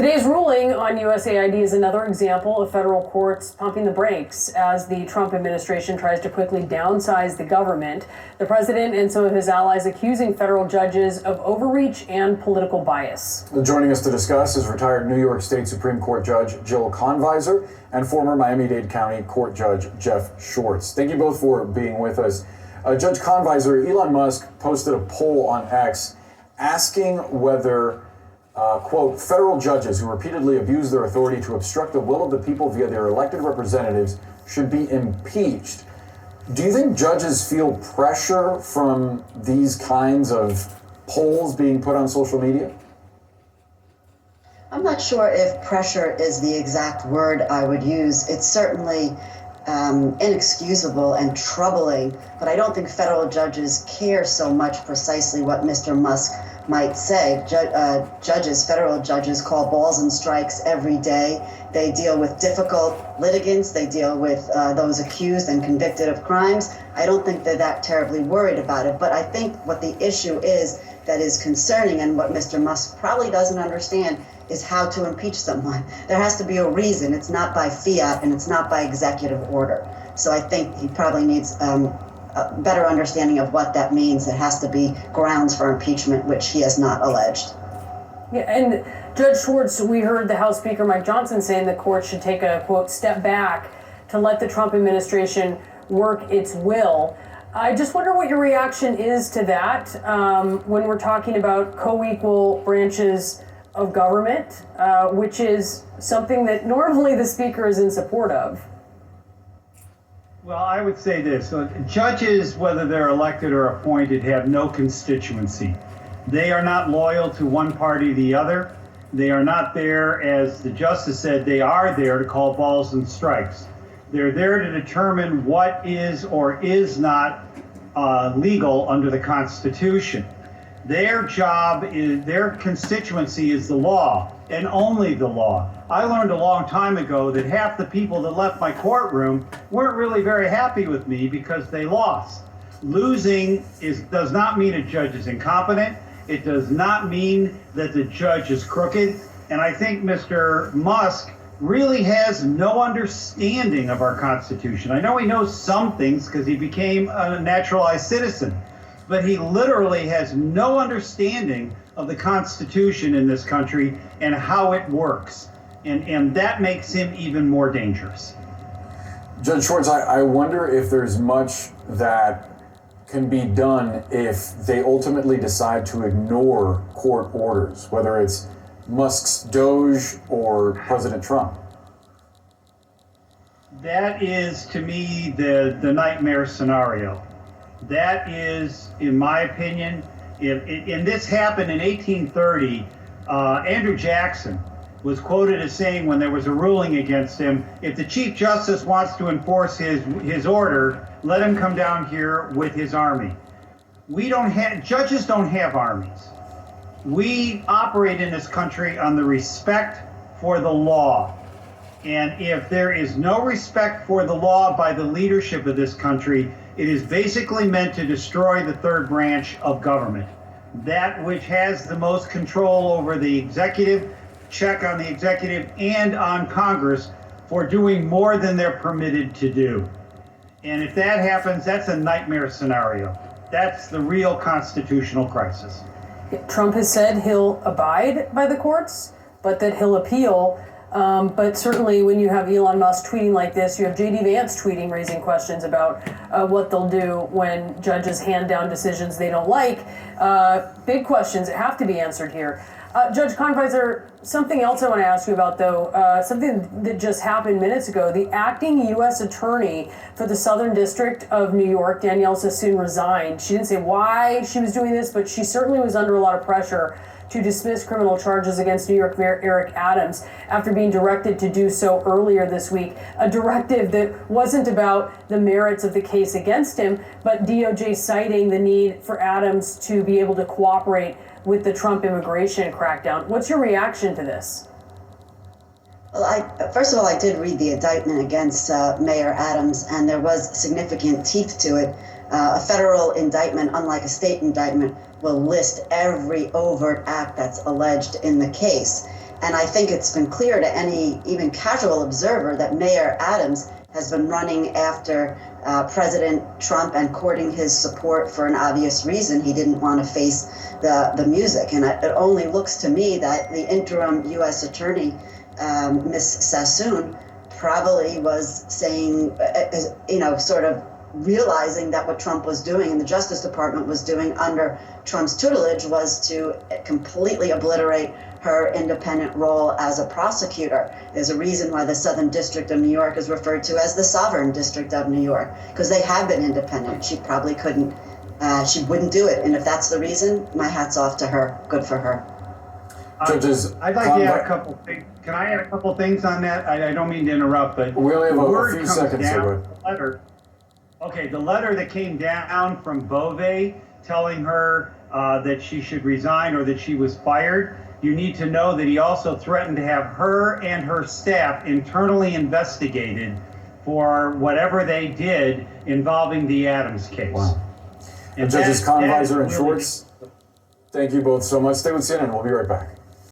Today's ruling on USAID is another example of federal courts pumping the brakes as the Trump administration tries to quickly downsize the government. The president and some of his allies accusing federal judges of overreach and political bias. Joining us to discuss is retired New York State Supreme Court Judge Jill Konviser and former Miami-Dade County Court Judge Jeff Swarz. Thank you both for being with us. Judge Konviser, Elon Musk posted a poll on X asking whether quote, federal judges who repeatedly abuse their authority to obstruct the will of the people via their elected representatives should be impeached. Do you think judges feel pressure from these kinds of polls being put on social media? I'm not sure if pressure is the exact word I would use. It's certainly inexcusable and troubling, but I don't think federal judges care so much precisely what Mr. Musk might say. Federal judges call balls and strikes every day. They deal with difficult litigants. They deal with those accused and convicted of crimes. I don't think they're that terribly worried about it. But I think what the issue is that is concerning, and what Mr. Musk probably doesn't understand, is how to impeach someone. There has to be a reason. It's not by fiat and it's not by executive order. So I think he probably needs a better understanding of what that means. It has to be grounds for impeachment, which he has not alleged. Yeah, and Judge Swarz, we heard the House Speaker Mike Johnson saying the court should take a, quote, step back to let the Trump administration work its will. I just wonder what your reaction is to that when we're talking about co-equal branches of government, which is something that normally the Speaker is in support of. Well, I would say this. Judges, whether they're elected or appointed, have no constituency. They are not loyal to one party or the other. They are not there, as the justice said, they are there to call balls and strikes. They're there to determine what is or is not legal under the Constitution. Their job is, their constituency is the law, and only the law. I learned a long time ago that half the people that left my courtroom weren't really very happy with me because they lost. Losing does not mean a judge is incompetent. It does not mean that the judge is crooked. And I think Mr. Musk really has no understanding of our Constitution. I know he knows some things because he became a naturalized citizen, but he literally has no understanding of the Constitution in this country and how it works. And that makes him even more dangerous. Judge Swarz, I wonder if there's much that can be done if they ultimately decide to ignore court orders, whether it's Musk's Doge or President Trump. That is, to me, the nightmare scenario. That is, in my opinion, and this happened in 1830. Andrew Jackson was quoted as saying, when there was a ruling against him, if the Chief Justice wants to enforce his order, let him come down here with his army. Judges don't have armies. We operate in this country on the respect for the law. And if there is no respect for the law by the leadership of this country, it is basically meant to destroy the third branch of government. That which has the most control over the executive, check on the executive and on Congress for doing more than they're permitted to do. And if that happens, that's a nightmare scenario. That's the real constitutional crisis. Trump has said he'll abide by the courts, but that he'll appeal. But certainly when you have Elon Musk tweeting like this, you have J.D. Vance tweeting, raising questions about what they'll do when judges hand down decisions they don't like. Big questions that have to be answered here. Judge Konviser, something else I want to ask you about, though, something that just happened minutes ago. The acting U.S. attorney for the Southern District of New York, Danielle Sassoon, resigned. She didn't say why she was doing this, but she certainly was under a lot of pressure to dismiss criminal charges against New York Mayor Eric Adams after being directed to do so earlier this week. A directive that wasn't about the merits of the case against him, but DOJ citing the need for Adams to be able to cooperate with the Trump immigration crackdown. What's your reaction to this? Well, first of all, I did read the indictment against Mayor Adams, and there was significant teeth to it. A federal indictment, unlike a state indictment, will list every overt act that's alleged in the case. And I think it's been clear to any even casual observer that Mayor Adams has been running after President Trump and courting his support for an obvious reason. He didn't want to face the music. And it only looks to me that the interim U.S. Attorney, Ms. Sassoon, probably was saying, sort of realizing that what Trump was doing and the Justice Department was doing under Trump's tutelage was to completely obliterate her independent role as a prosecutor. There's a reason why the Southern District of New York is referred to as the Sovereign District of New York, because they have been independent. She probably couldn't, she wouldn't do it. And if that's the reason, my hat's off to her. Good for her. Judges, I'd like to add a couple things. Can I add a couple things on that? I don't mean to interrupt, but we only have the a word few comes seconds down, here. the letter. Okay, the letter that came down from Beauvais telling her that she should resign or that she was fired. You need to know that he also threatened to have her and her staff internally investigated for whatever they did involving the Adams case. Wow. And Judges Conviser and really Swarz, thank you both so much. Stay with CNN. We'll be right back.